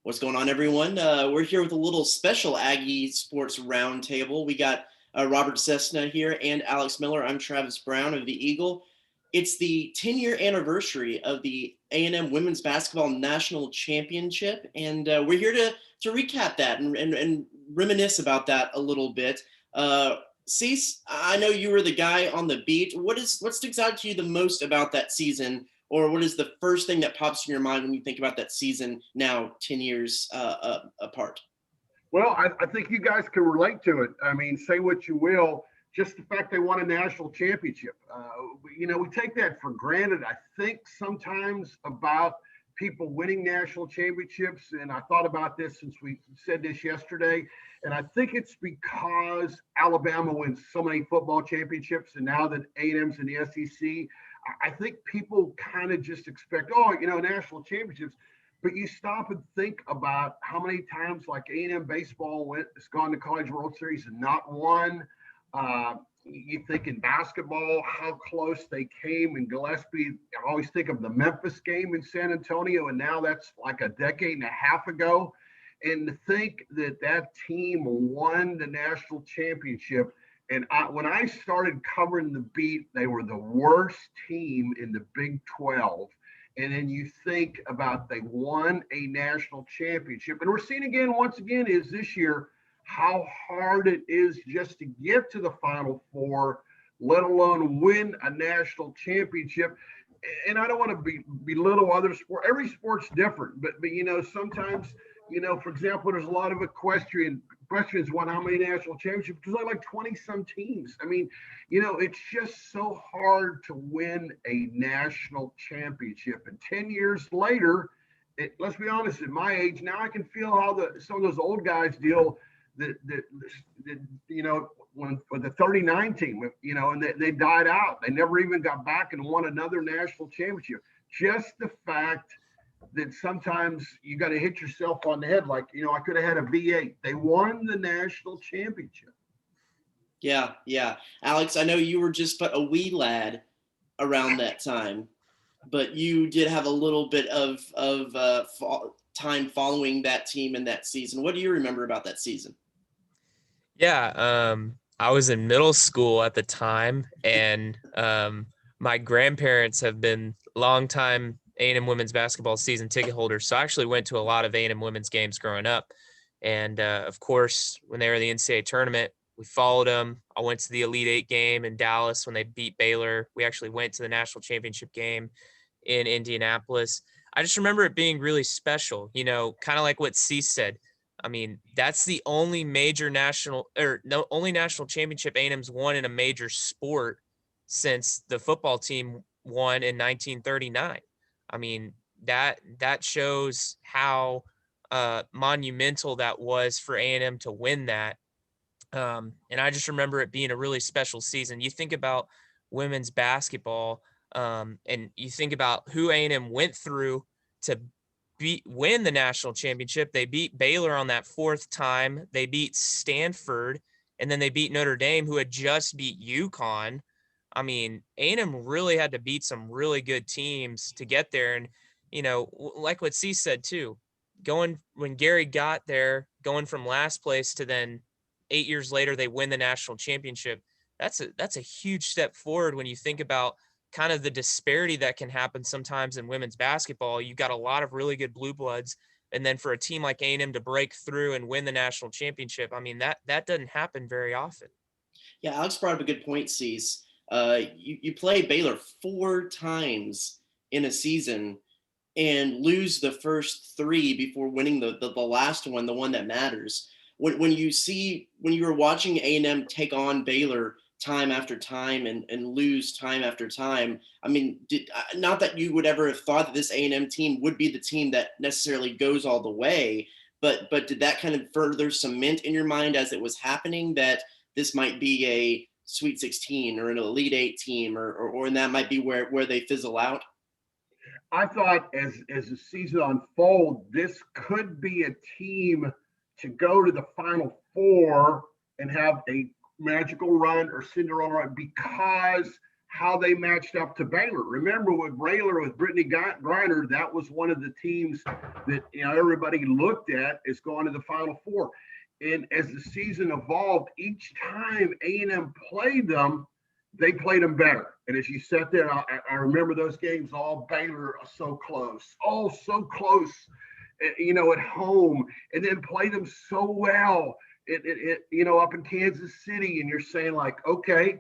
What's going on, everyone? We're here with a little special Aggie Sports Roundtable. We got Robert Cessna here and Alex Miller. I'm Travis Brown of the Eagle. It's the 10-year anniversary of the A&M Women's Basketball National Championship, and we're here to recap that and reminisce about that a little bit. Cease, I know you were the guy on the beat. What sticks out to you the most about that season? Or what is the first thing that pops in your mind when you think about that season now 10 years apart? Well, I think you guys can relate to it. I mean, say what you will, just the fact they won a national championship. We take that for granted. I think sometimes about people winning national championships, and I thought about this since we said this yesterday, and I think it's because Alabama wins so many football championships, and now that A&M's in the SEC, I think people kind of just expect, national championships. But you stop and think about how many times like A&M baseball has gone to College World Series and not won. You think in basketball, how close they came in Gillespie. I always think of the Memphis game in San Antonio, and now that's like a decade and a half ago. And to think that team won the national championship. And when I started covering the beat, they were the worst team in the Big 12. And then you think about they won a national championship. And we're seeing once again, is this year how hard it is just to get to the Final Four, let alone win a national championship. And I don't want to belittle other sports. Every sport's different, but sometimes, for example, there's a lot of questions won how many national championships. There's like 20 some teams. I mean, it's just so hard to win a national championship. And 10 years later, let's be honest, at my age now, I can feel how some of those old guys deal. That when the 39 team, and they died out. They never even got back and won another national championship. Just the fact that sometimes you got to hit yourself on the head. Like, I could have had a V8. They won the national championship. Yeah. Alex, I know you were just but a wee lad around that time, but you did have a little bit of time following that team in that season. What do you remember about that season? Yeah, I was in middle school at the time, and my grandparents have been longtime A&M women's basketball season ticket holders, so I actually went to a lot of A&M women's games growing up. And, of course, when they were in the NCAA tournament, we followed them. I went to the Elite Eight game in Dallas when they beat Baylor. We actually went to the national championship game in Indianapolis. I just remember it being really special, kind of like what Cease said. I mean, that's the only only national championship A&M's won in a major sport since the football team won in 1939. I mean, that shows how monumental that was for A&M to win that. And I just remember it being a really special season. You think about women's basketball, and you think about who A&M went through to win the national championship. They beat Baylor on that fourth time. They beat Stanford, and then they beat Notre Dame, who had just beat UConn. I mean, A&M really had to beat some really good teams to get there. And, like what C said too, when Gary got there, going from last place to then 8 years later, they win the national championship. That's a huge step forward when you think about kind of the disparity that can happen sometimes in women's basketball. You've got a lot of really good blue bloods. And then for a team like A&M to break through and win the national championship, I mean, that doesn't happen very often. Yeah, Alex brought up a good point, Cease. You play Baylor 4 times in a season and lose the first 3 before winning the last one, the one that matters. When you were watching A&M take on Baylor time after time and lose time after time, I mean, not that you would ever have thought that this A&M team would be the team that necessarily goes all the way, but did that kind of further cement in your mind as it was happening that this might be a Sweet 16 or an Elite 8 team, or and that might be where they fizzle out? I thought as the season unfolds, this could be a team to go to the Final Four and have a magical run or Cinderella run because how they matched up to Baylor. Remember with Baylor, with Brittany Griner, that was one of the teams that everybody looked at as going to the Final Four. And as the season evolved, each time A&M played them, they played them better. And as you sat there, I remember those games, all Baylor so close, so close, at home, and then play them so well, up in Kansas City. And you're saying like, okay.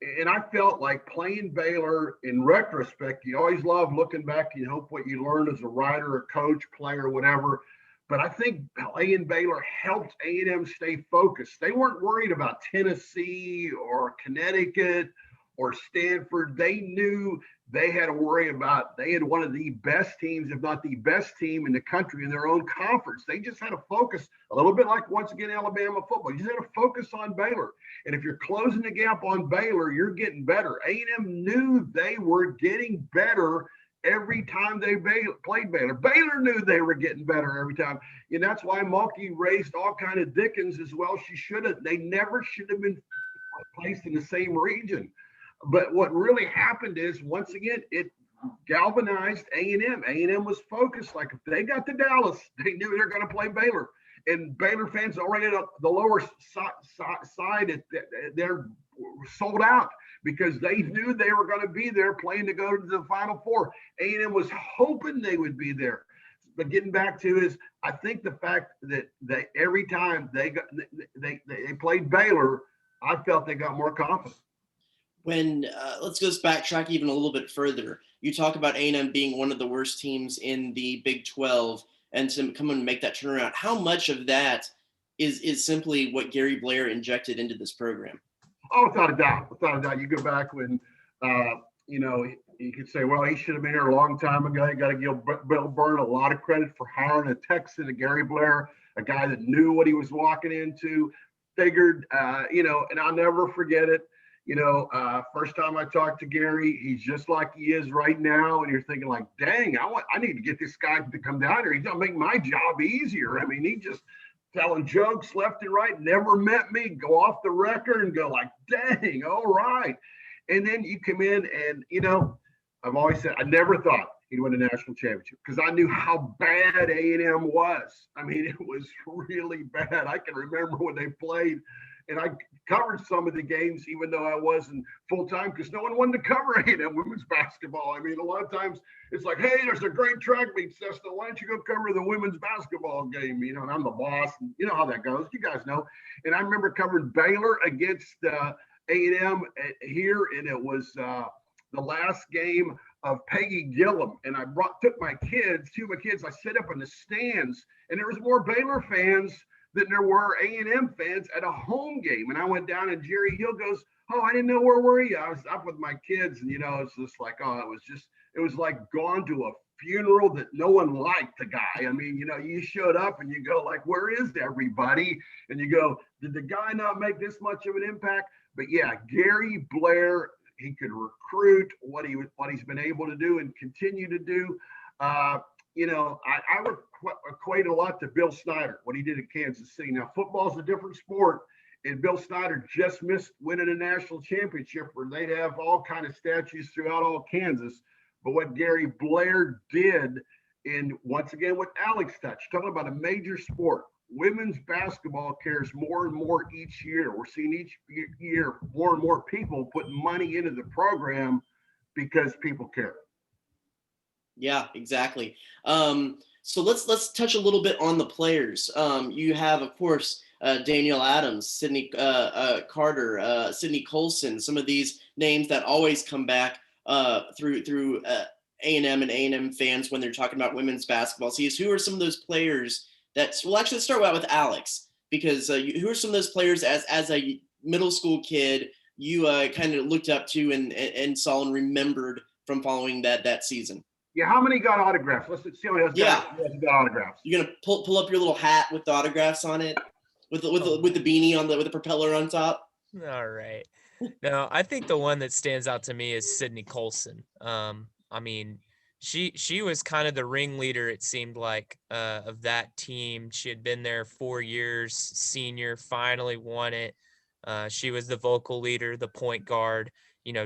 And I felt like playing Baylor in retrospect, you always love looking back and hope what you learned as a writer, a coach, player, whatever. But I think playing Baylor helped A&M stay focused. They weren't worried about Tennessee or Connecticut or Stanford. They knew they had to worry about, they had one of the best teams, if not the best team in the country in their own conference. They just had to focus a little bit like, once again, Alabama football. You just had to focus on Baylor. And if you're closing the gap on Baylor, you're getting better. A&M knew they were getting better every time they played Baylor. Baylor knew they were getting better every time. And that's why Mulkey raised all kind of Dickens as well. She should have. They never should have been placed in the same region. But what really happened is, once again, it galvanized A&M. A&M was focused. Like, if they got to Dallas, they knew they're going to play Baylor. And Baylor fans already at the lower side, they're sold out because they knew they were going to be there playing to go to the Final Four. A&M was hoping they would be there. But getting back to is, I think the fact that they every time they played Baylor, I felt they got more confident. When let's just backtrack even a little bit further. You talk about A&M being one of the worst teams in the Big 12 and to come and make that turnaround. How much of that is simply what Gary Blair injected into this program? Oh, without a doubt. Without a doubt. You go back when, you could say, well, he should have been here a long time ago. You got to give Bill Byrne a lot of credit for hiring a Texan, a Gary Blair, a guy that knew what he was walking into, figured, and I'll never forget it. First time I talked to Gary, he's just like he is right now. And you're thinking like, dang, I need to get this guy to come down here. He's going to make my job easier. I mean, he just telling jokes left and right, never met me, go off the record and go like, dang, all right. And then you come in and, I've always said, I never thought he'd win a national championship because I knew how bad A&M was. I mean, it was really bad. I can remember when they played, and I covered some of the games, even though I wasn't full-time, because no one wanted to cover A&M women's basketball. I mean, a lot of times it's like, hey, there's a great track meet, Cessna. Why don't you go cover the women's basketball game? And I'm the boss, and you know how that goes. You guys know. And I remember covering Baylor against A&M here, and it was the last game of Peggy Gillum. And I took my kids, two of my kids, I sit up in the stands, and there was more Baylor fans than there were A&M fans at a home game. And I went down, and Jerry Hill goes, oh, I didn't know, where were you? I was up with my kids, and it's just like, it was like gone to a funeral that no one liked the guy. I mean, you showed up and you go like, where is everybody? And you go, did the guy not make this much of an impact? But yeah, Gary Blair, he could recruit what he's been able to do and continue to do. I would equate a lot to Bill Snyder, what he did at Kansas City. Now, football's a different sport, and Bill Snyder just missed winning a national championship where they'd have all kind of statues throughout all Kansas. But what Gary Blair did, and once again, what Alex touched, talking about a major sport, women's basketball cares more and more each year. We're seeing each year more and more people put money into the program because people care. Yeah, exactly. So let's touch a little bit on the players. You have, of course, Danielle Adams, Sydney Carter, Sydney Colson, some of these names that always come back through A&M and A&M fans when they're talking about women's basketball. So who are some of those players well, actually, let's start out with Alex, because who are some of those players as a middle school kid you kind of looked up to and saw and remembered from following that season? Yeah, how many got autographs? Let's see how many got autographs. You're gonna pull up your little hat with the autographs on it, with the beanie on with the propeller on top. All right. No, I think the one that stands out to me is Sydney Colson. I mean, she was kind of the ringleader, it seemed like, of that team. She had been there 4 years, senior, finally won it. She was the vocal leader, the point guard.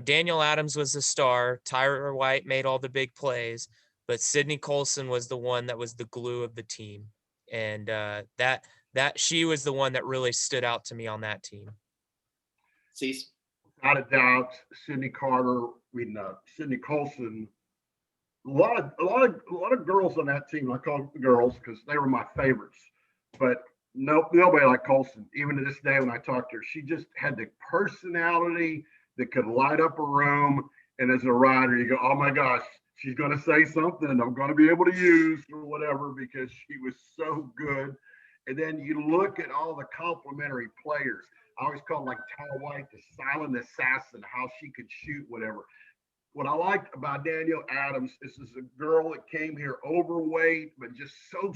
Daniel Adams was the star. Tyra White made all the big plays, but Sydney Colson was the one that was the glue of the team. And that she was the one that really stood out to me on that team. Cease. Without a doubt, Sydney Colson. A lot of girls on that team. I call them girls because they were my favorites. But nobody like Colson. Even to this day, when I talk to her, she just had the personality that could light up a room. And as a rider, you go, "Oh my gosh, she's going to say something I'm going to be able to use or whatever," because she was so good. And then you look at all the complimentary players. I always call them like Tara White, the silent assassin, how she could shoot, whatever. What I liked about Danielle Adams is this is a girl that came here overweight, but just so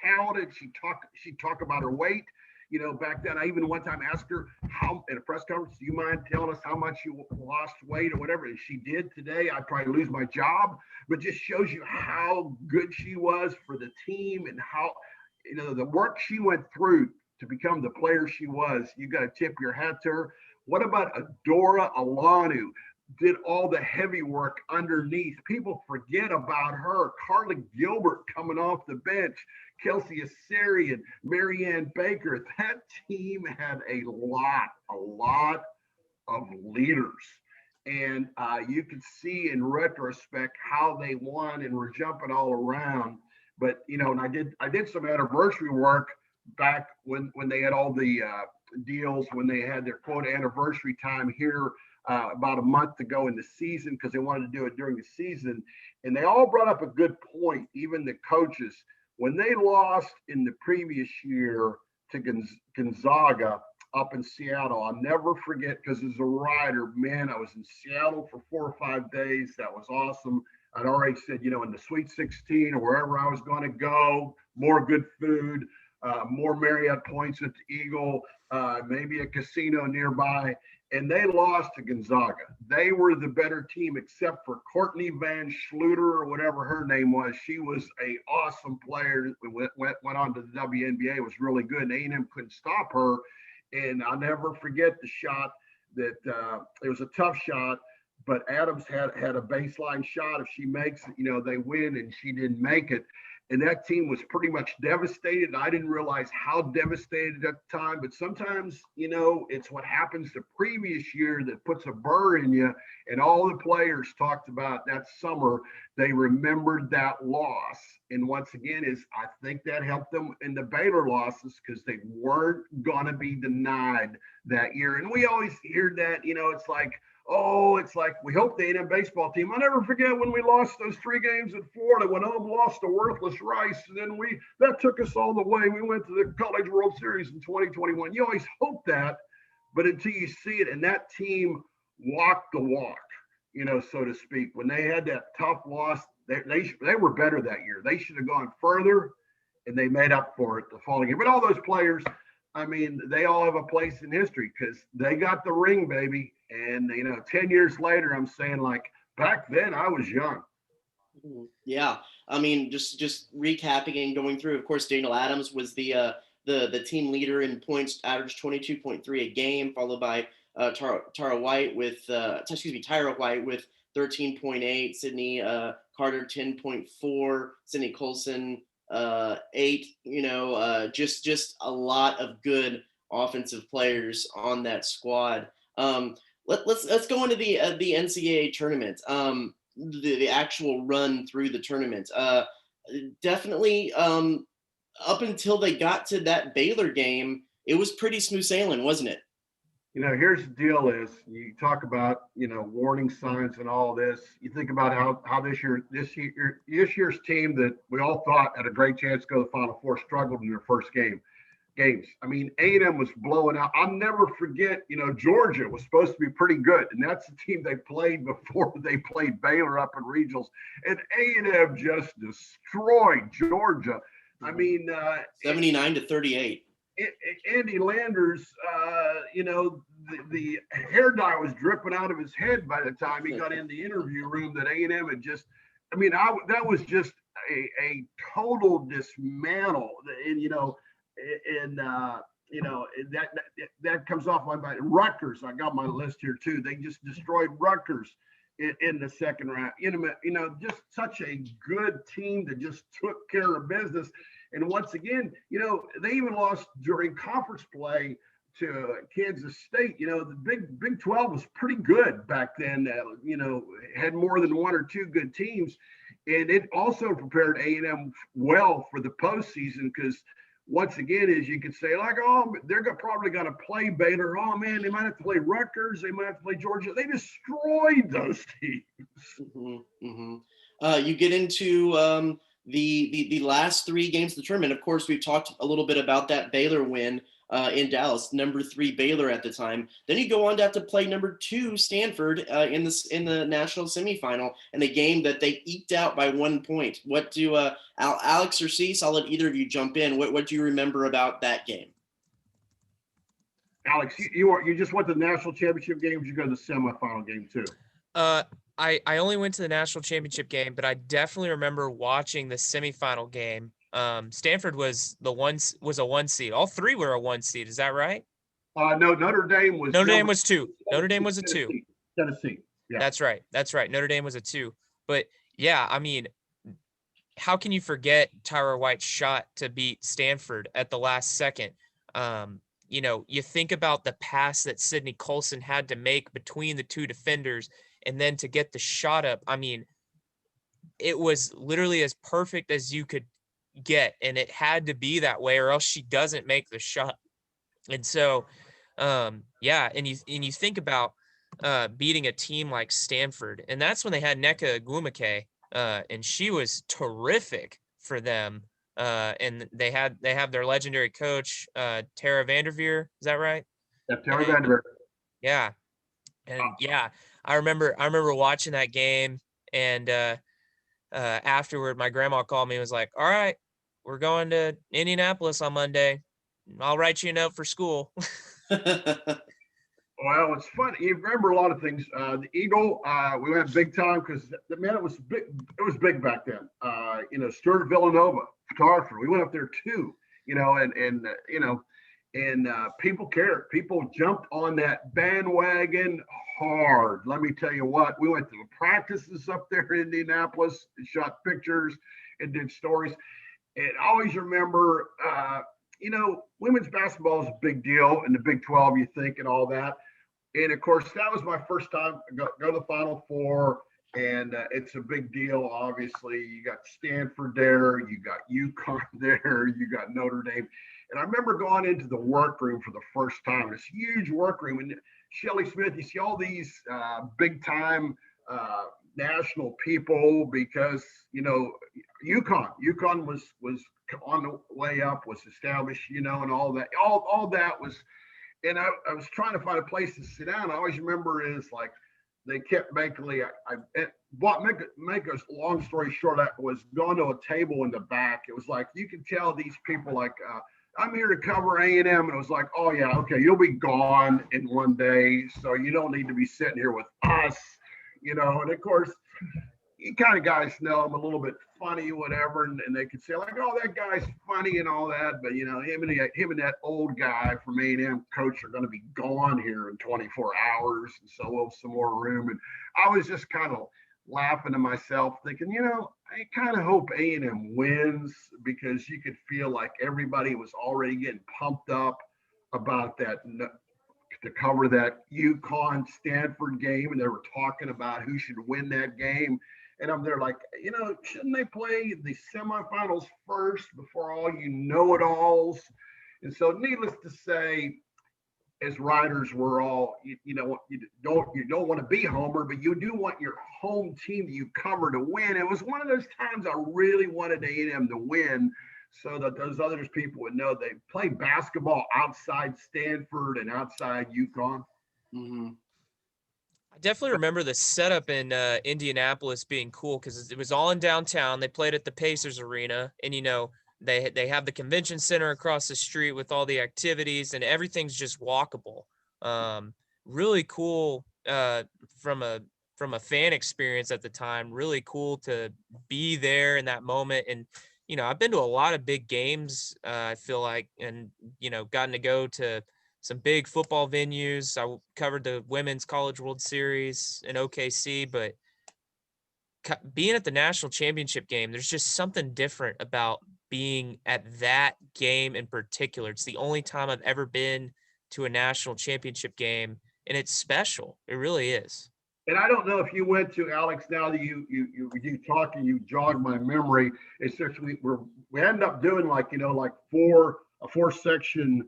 talented. She talk about her weight. Back then, I even one time asked her how at a press conference, "Do you mind telling us how much you lost weight or whatever?" And she did. Today, I'd probably lose my job, but just shows you how good she was for the team and how the work she went through to become the player she was. You got to tip your hat to her. What about Adora Alanu? Did all the heavy work underneath. People forget about her. Carla Gilbert coming off the bench, Kelsey Asarian, Marianne Baker. That team had a lot of leaders. And you could see in retrospect how they won and were jumping all around. But, and I did some anniversary work back when they had all the deals, when they had their quote anniversary time here about a month ago in the season, because they wanted to do it during the season. And they all brought up a good point, even the coaches. When they lost in the previous year to Gonzaga up in Seattle, I'll never forget, because as a rider, man, I was in Seattle for 4 or 5 days. That was awesome. I'd already said, in the Sweet 16 or wherever I was going to go, more good food, more Marriott points at the Eagle, maybe a casino nearby. And they lost to Gonzaga. They were the better team, except for Courtney Van Schluter or whatever her name was. She was an awesome player. Went on to the WNBA, was really good. And A&M couldn't stop her. And I'll never forget the shot that it was a tough shot, but Adams had a baseline shot. If she makes it, they win, and she didn't make it. And that team was pretty much devastated. I didn't realize how devastated at the time, but sometimes, it's what happens the previous year that puts a burr in you. And all the players talked about that summer, they remembered that loss. And once again, I think that helped them in the Baylor losses, because they weren't going to be denied that year. And we always hear that, it's like we hope the A&M baseball team. I'll never forget when we lost those 3 games at Florida, when Ohm lost to worthless Rice, and then that took us all the way. We went to the College World Series in 2021. You always hope that, but until you see it, and that team walked the walk, so to speak. When they had that tough loss, they were better that year. They should have gone further, and they made up for it the following year. But all those players, they all have a place in history because they got the ring, baby. And, 10 years later, I'm saying, like, back then I was young. Yeah. Just recapping and going through, of course, Daniel Adams was the team leader in points, averaged 22.3 a game, followed by Tyra White with 13.8, Sydney Carter 10.4, Sydney Colson 8. Just a lot of good offensive players on that squad. Let's go into the NCAA tournament. The actual run through the tournament. Definitely up until they got to that Baylor game, it was pretty smooth sailing, wasn't it? Here's the deal is you talk about, warning signs and all this. You think about how this year's team that we all thought had a great chance to go to the Final Four struggled in their first games. A&M was blowing out. I'll never forget, Georgia was supposed to be pretty good, and that's the team they played before they played Baylor up in regionals, and A&M just destroyed Georgia. 79-38. Andy Landers, the hair dye was dripping out of his head by the time he got in the interview room. That A&M had just, that was just a total dismantle. And that comes off my mind. Rutgers, I got my list here too. They just destroyed Rutgers in the second round. Just such a good team that just took care of business. And once again, they even lost during conference play to Kansas State. The Big 12 was pretty good back then. Had more than one or two good teams, and it also prepared A&M well for the postseason because once again, as you could say, like, oh, they're probably going to play Baylor. Oh man, they might have to play Rutgers. They might have to play Georgia. They destroyed those teams. Mm-hmm, mm-hmm. You get into the last three games of the tournament. Of course, we've talked a little bit about that Baylor win in Dallas, number 3 Baylor at the time. Then you go on to have to play number 2 Stanford in the national semifinal, in a game that they eked out by 1 point. What do Alex or Cease? I'll let either of you jump in. What do you remember about that game? Alex, you just went to the national championship game. You go to the semifinal game too. I only went to the national championship game, but I definitely remember watching the semifinal game. Stanford was a 1 seed. All 3 were a 1 seed. Is that right? No, Notre Dame was 2. Notre Dame was a 2. Tennessee. Yeah. That's right. Notre Dame was a 2. But yeah, I mean, how can you forget Tyra White's shot to beat Stanford at the last second? You think about the pass that Sydney Colson had to make between the 2 defenders and then to get the shot up. I mean, it was literally as perfect as you could get, and it had to be that way or else she doesn't make the shot. And so and you think about beating a team like Stanford, and that's when they had Nneka Ogwumike, and she was terrific for them, and they have their legendary coach Tara Vanderveer. Is that right? Yeah, Tara Vanderveer. Yeah. And I remember watching that game, and afterward my grandma called me and was like, all right, we're going to Indianapolis on Monday. I'll write you a note for school. Well, it's funny. You remember a lot of things. The Eagle, we went big time because it was big. It was big back then. Stuart Villanova, photographer. We went up there too. And people cared. People jumped on that bandwagon hard. Let me tell you what. We went to the practices up there in Indianapolis and shot pictures and did stories. And I always remember, women's basketball is a big deal in the Big 12, you think, and all that. And of course, that was my first time go to the Final Four, and it's a big deal. Obviously, you got Stanford there, you got UConn there, you got Notre Dame. And I remember going into the workroom for the first time, this huge workroom, and Shelly Smith, you see all these big time national people because, UConn was on the way up, was established, and all that. All that was, and I was trying to find a place to sit down. I always remember is like they kept basically, make a long story short, I was going to a table in the back. It was like, you could tell these people like, I'm here to cover A&M. And it was like, oh yeah, okay, you'll be gone in one day. So you don't need to be sitting here with us, and of course, you kind of guys know I'm a little bit funny, whatever, and they could say like, "Oh, that guy's funny" and all that, but him and that old guy from A&M coach are going to be gone here in 24 hours, and so we'll have some more room. And I was just kind of laughing to myself, thinking, I kind of hope A&M wins because you could feel like everybody was already getting pumped up about that to cover that UConn Stanford game, and they were talking about who should win that game. And I'm there like, shouldn't they play the semifinals first before all you know-it-alls? And so needless to say, as writers, we're all, you don't want to be Homer, but you do want your home team that you cover to win. It was one of those times I really wanted A&M to win so that those other people would know they play basketball outside Stanford and outside UConn. Mm-hmm. I definitely remember the setup in Indianapolis being cool because it was all in downtown. They played at the Pacers Arena, and they have the convention center across the street with all the activities, and everything's just walkable. Really cool from a fan experience at the time. Really cool to be there in that moment, and I've been to a lot of big games, I feel like, and, gotten to go to some big football venues. I covered the Women's College World Series in OKC, but being at the national championship game, there's just something different about being at that game in particular. It's the only time I've ever been to a national championship game, and it's special. It really is. And I don't know if you went to Alex. Now that you talking, you jogged my memory. It's just we end up doing like like a 4 section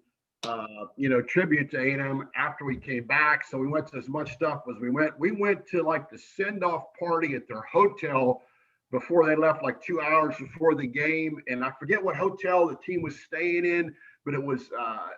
tribute to A&M after we came back. So we went to as much stuff as we went. We went to like the send off party at their hotel before they left, like 2 hours before the game. And I forget what hotel the team was staying in, but it was a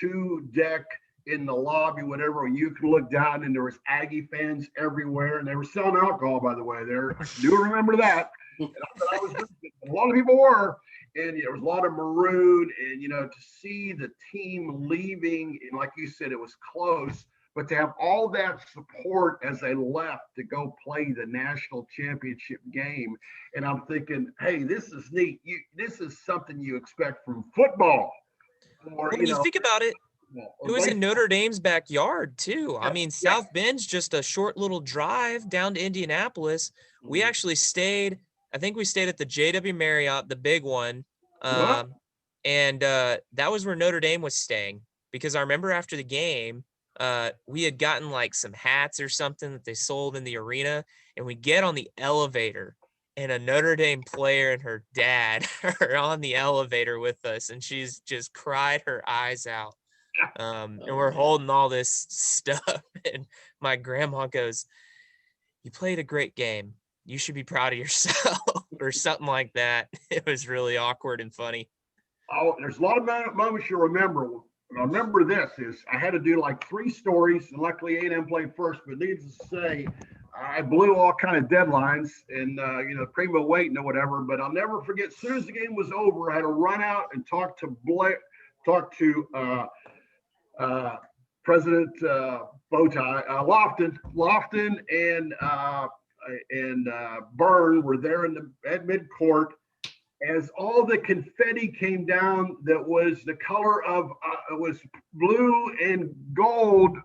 2-deck in the lobby, whatever. You could look down and there was Aggie fans everywhere, and they were selling alcohol, by the way. There, do remember that. And I was a lot of people were, and there was a lot of maroon, and to see the team leaving, and like you said, it was close, but to have all that support as they left to go play the national championship game, and I'm thinking, hey, this is neat. This is something you expect from football. Or, when you think about it, it was in Notre Dame's backyard too. I mean, South Bend's just a short little drive down to Indianapolis. We actually stayed, I think we stayed at the JW Marriott, the big one. And that was where Notre Dame was staying, because I remember after the game, we had gotten like some hats or something that they sold in the arena, and we get on the elevator, and a Notre Dame player and her dad are on the elevator with us, and she's just cried her eyes out. And we're holding all this stuff, and my grandma goes, "You played a great game. You should be proud of yourself," or something like that. It was really awkward and funny. Oh, there's a lot of moments you remember. And I remember this is I had to do like 3 stories, and luckily A&M played first. But needless to say, I blew all kind of deadlines and primo waiting or whatever. But I'll never forget. As soon as the game was over, I had to run out and talk to President Lofton and Byrne were there at midcourt as all the confetti came down. That was the color of it was blue and gold,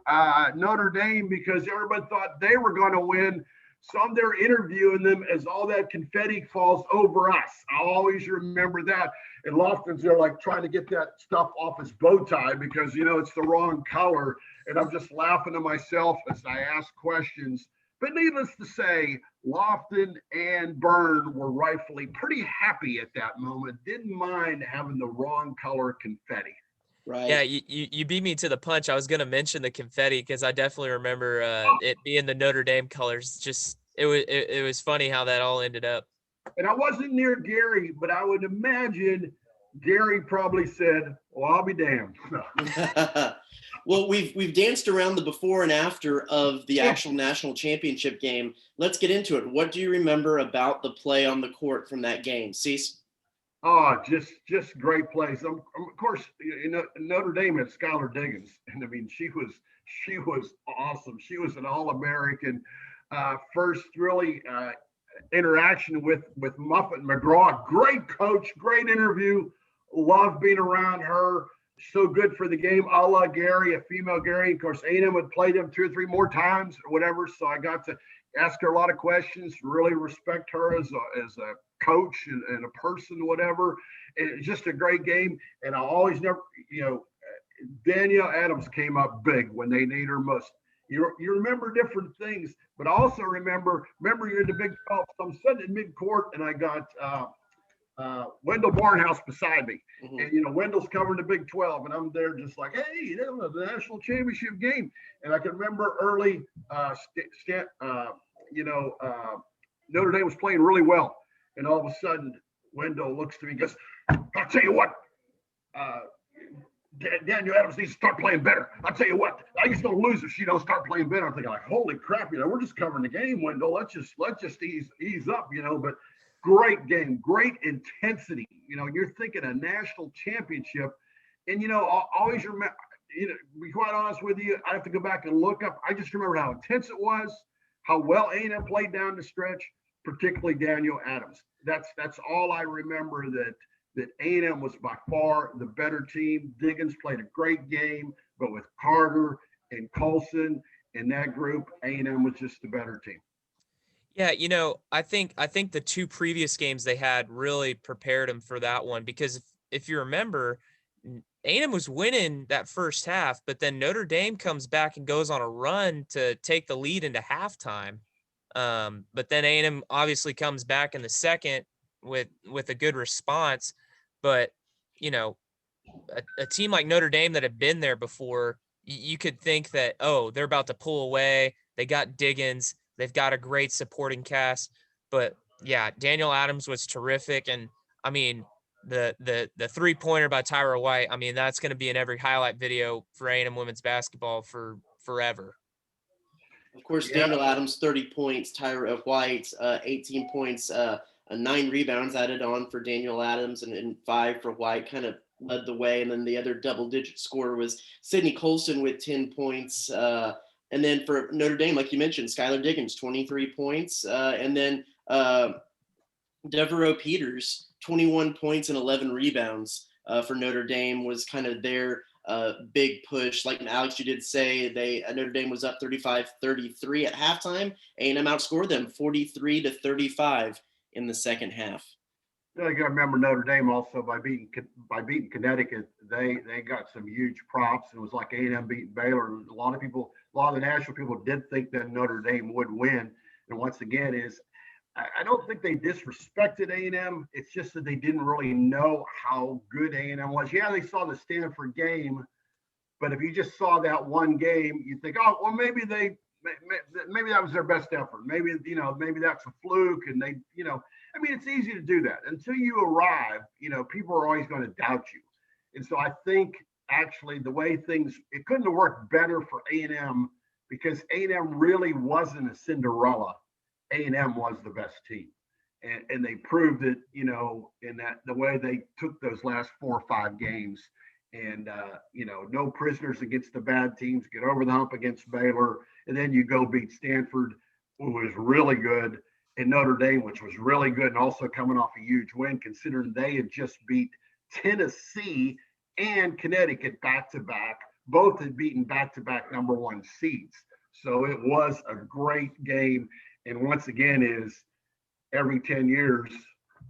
Notre Dame, because everybody thought they were going to win. So I'm there interviewing them as all that confetti falls over us. I'll always remember that. And Lofton's there like trying to get that stuff off his bow tie because, it's the wrong color. And I'm just laughing to myself as I ask questions. But needless to say, Lofton and Byrne were rightfully pretty happy at that moment. Didn't mind having the wrong color confetti. Right. Yeah, you beat me to the punch. I was going to mention the confetti because I definitely remember it being the Notre Dame colors. Just it was funny how that all ended up. And I wasn't near Gary, but I would imagine Gary probably said, "Well, I'll be damned." Well, we've danced around the before and after of the actual national championship game. Let's get into it. What do you remember about the play on the court from that game, Cease? Oh, just great plays. Of course, Notre Dame had Skylar Diggins, and I mean she was awesome. She was an All-American. First really interaction with Muffet McGraw. Great coach, great interview. Love being around her. So good for the game, a la Gary, a female Gary. Of course, A&M would play them 2 or 3 more times or whatever. So I got to ask her a lot of questions, really respect her as a coach and a person, whatever. And it's just a great game. And I always Danielle Adams came up big when they need her most. You remember different things, but also remember you're in the Big 12. So I'm sitting in midcourt, and I got Wendell Barnhouse beside me. Mm-hmm. And, Wendell's covering the Big 12, and I'm there just like, hey, that was the national championship game. And I can remember early, Notre Dame was playing really well. And all of a sudden, Wendell looks to me and goes, "I'll tell you what, Daniel Adams needs to start playing better. I'll tell you what, I just don't lose if she don't start playing better." I'm thinking like, holy crap, we're just covering the game, Wendell. Let's just ease up, But great game, great intensity. You're thinking a national championship, and I'll always remember. To be quite honest with you, I have to go back and look up. I just remember how intense it was, how well A&M played down the stretch, particularly Daniel Adams. That's all I remember, that A&M was by far the better team. Diggins played a great game, but with Carter and Colson in that group, A&M was just the better team. Yeah, I think the two previous games they had really prepared them for that one because if you remember, A&M was winning that first half, but then Notre Dame comes back and goes on a run to take the lead into halftime. But then A&M obviously comes back in the second with a good response. But you know, a team like Notre Dame that had been there before, you could think that, oh, they're about to pull away. They got Diggins. They've got a great supporting cast. But yeah, Daniel Adams was terrific. And I mean, the 3-pointer by Tyra White, I mean, that's going to be in every highlight video for A&M women's basketball for forever. Of course, Yeah, Daniel Adams, 30 points. Tyra White, 18 points, 9 rebounds added on for Daniel Adams, and 5 for White, kind of led the way. And then the other double-digit scorer was Sydney Colson with 10 points. And then for Notre Dame, like you mentioned, Skylar Diggins, 23 points. And then Devereaux Peters, 21 points and 11 rebounds for Notre Dame was kind of their big push. Like Alex, you did say, Notre Dame was up 35-33 at halftime. A&M outscored them 43-35 in the second half. you got to remember Notre Dame also by beating Connecticut. They got some huge props. It was like A&M beating Baylor. A lot of the national people did think that Notre Dame would win. And once again, I don't think they disrespected A&M. It's just that they didn't really know how good A&M was. Yeah, they saw the Stanford game, but if you just saw that one game, you think, oh, well, maybe that was their best effort. Maybe that's a fluke, and I mean, it's easy to do that until you arrive. People are always going to doubt you, and so I think actually the way it couldn't have worked better for A&M because A&M really wasn't a Cinderella. A&M was the best team, and they proved it, in that the way they took those last 4 or 5 games, and no prisoners against the bad teams, get over the hump against Baylor, and then you go beat Stanford, who was really good, and Notre Dame, which was really good, and also coming off a huge win, considering they had just beat Tennessee and Connecticut back to back. Both had beaten back to back number 1 seeds, so it was a great game. And once again, is every 10 years,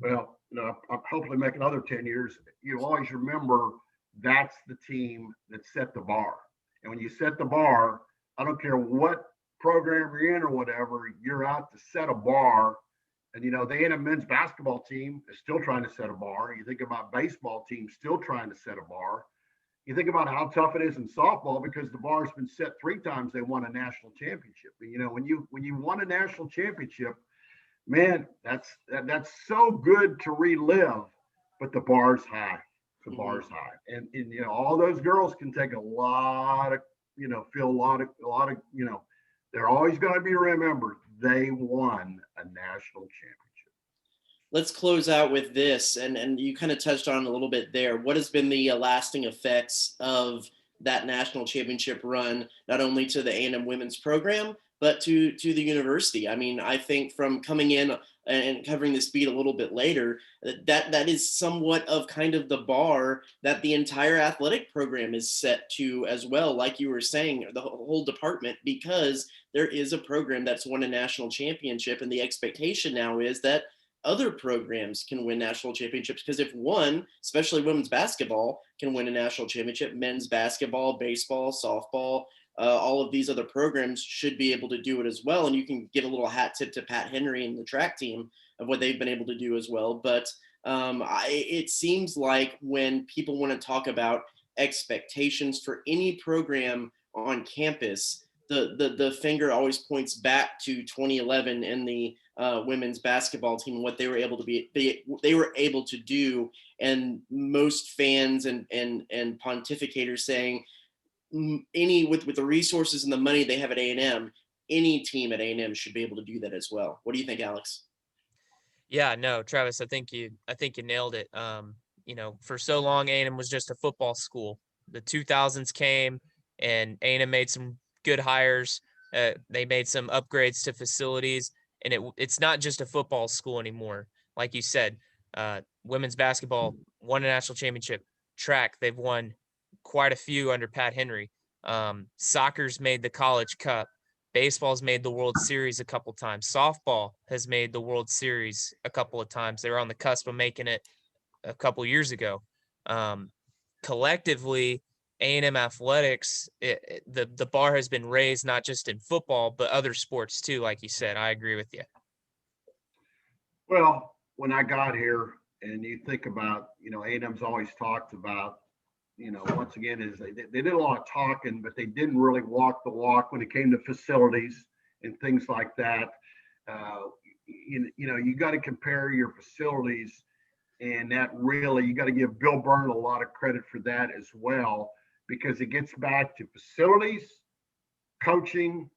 well, I'm hopefully make another 10 years, you always remember that's the team that set the bar. And when you set the bar, I don't care what program you're in or whatever, you're out to set a bar. And, the A&M men's basketball team is still trying to set a bar. You think about baseball teams still trying to set a bar. You think about how tough it is in softball because the bar has been set 3 times. They won a national championship. But, when you won a national championship, man, that's so good to relive. But the bar's high. The bar's high, and all those girls can take a lot of feel a lot of they're always going to be remembered. They won a national championship. Let's close out with this, and you kind of touched on it a little bit there. What has been the lasting effects of that national championship run, not only to the A&M women's program, but to the university? I mean, I think from coming in and covering this beat a little bit later, that is somewhat of kind of the bar that the entire athletic program is set to as well, like you were saying, the whole department, because there is a program that's won a national championship, and the expectation now is that other programs can win national championships, because if one, especially women's basketball, can win a national championship, men's basketball, baseball, softball, all of these other programs should be able to do it as well. And you can give a little hat tip to Pat Henry and the track team of what they've been able to do as well. But it seems like when people want to talk about expectations for any program on campus, the finger always points back to 2011 and the women's basketball team and what they were able to do, and most fans and pontificators saying with the resources and the money they have at A&M, any team at A&M should be able to do that as well. What do you think, Alex? Yeah, no, Travis, I think you nailed it. For so long A&M was just a football school. The 2000s came and A&M made some good hires. They made some upgrades to facilities, and it's not just a football school anymore. like you said, women's basketball won a national championship. Track, they've won quite a few under Pat Henry. Soccer's made the College Cup. Baseball's made the World Series a couple times. Softball has made the World Series a couple of times. They were on the cusp of making it a couple years ago. Collectively, A&M athletics, the bar has been raised not just in football, but other sports too, like you said. I agree with you. Well, when I got here and you think about, A&M's always talked about, once again, is they did a lot of talking, but they didn't really walk the walk when it came to facilities and things like that. You got to compare your facilities, and that really, you got to give Bill Byrne a lot of credit for that as well, because it gets back to facilities, coaching,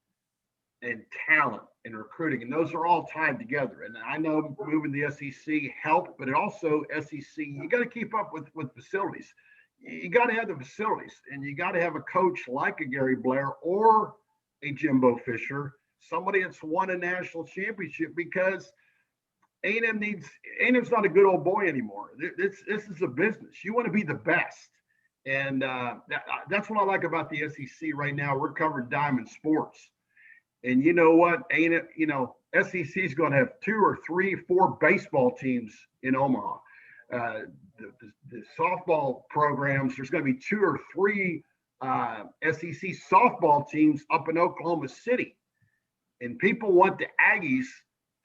and talent and recruiting, and those are all tied together. And I know moving the SEC helped, but it also SEC, you got to keep up with facilities. You got to have the facilities, and you got to have a coach like a Gary Blair or a Jimbo Fisher, somebody that's won a national championship, because A&M's not a good old boy anymore. This is a business. You want to be the best. And that's what I like about the SEC right now. We're covering Diamond Sports. And you know what? SEC is going to have 2 or 3, 4 baseball teams in Omaha. The softball programs, there's going to be 2 or 3 SEC softball teams up in Oklahoma City. And people want the Aggies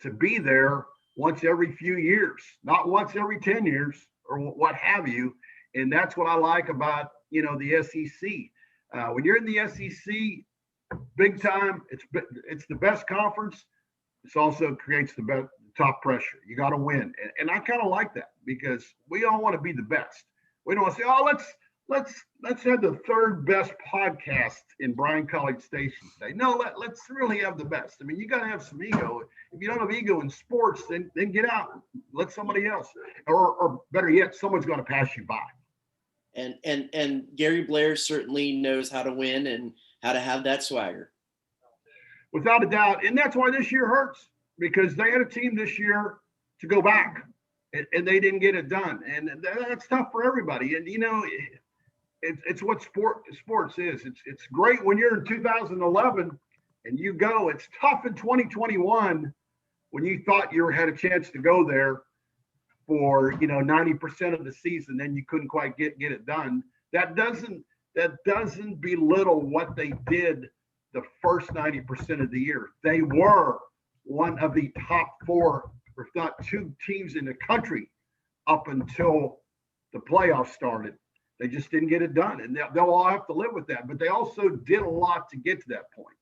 to be there once every few years, not once every 10 years or what have you. And that's what I like about, the SEC. When you're in the SEC, big time, it's the best conference. It also creates the best top pressure. You got to win. And I kind of like that, because we all want to be the best. We don't want to say, oh, let's have the 3rd best podcast in Bryan College Station today. No, let's really have the best. I mean, you got to have some ego. If you don't have ego in sports, then get out. Let somebody else, or better yet, someone's going to pass you by. And Gary Blair certainly knows how to win and how to have that swagger. Without a doubt. And that's why this year hurts, because they had a team this year to go back, and they didn't get it done. And that's tough for everybody. And, it's what sports is. It's great when you're in 2011 and you go. It's tough in 2021 when you thought you had a chance to go there for 90% of the season, then you couldn't quite get it done. That doesn't belittle what they did the first 90% of the year. They were one of the top 4, if not 2 teams in the country up until the playoffs started. They just didn't get it done, and they'll all have to live with that. But they also did a lot to get to that point.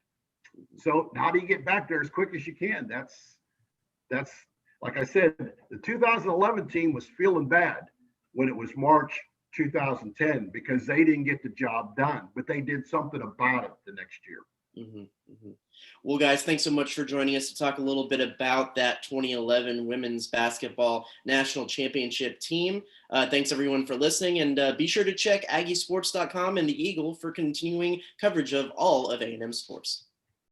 So how do you get back there as quick as you can? That's like I said, the 2011 team was feeling bad when it was March 2010, because they didn't get the job done, but they did something about it the next year. Mm-hmm, mm-hmm. Well, guys, thanks so much for joining us to talk a little bit about that 2011 women's basketball national championship team. Thanks, everyone, for listening. And be sure to check AggieSports.com and the Eagle for continuing coverage of all of A&M sports.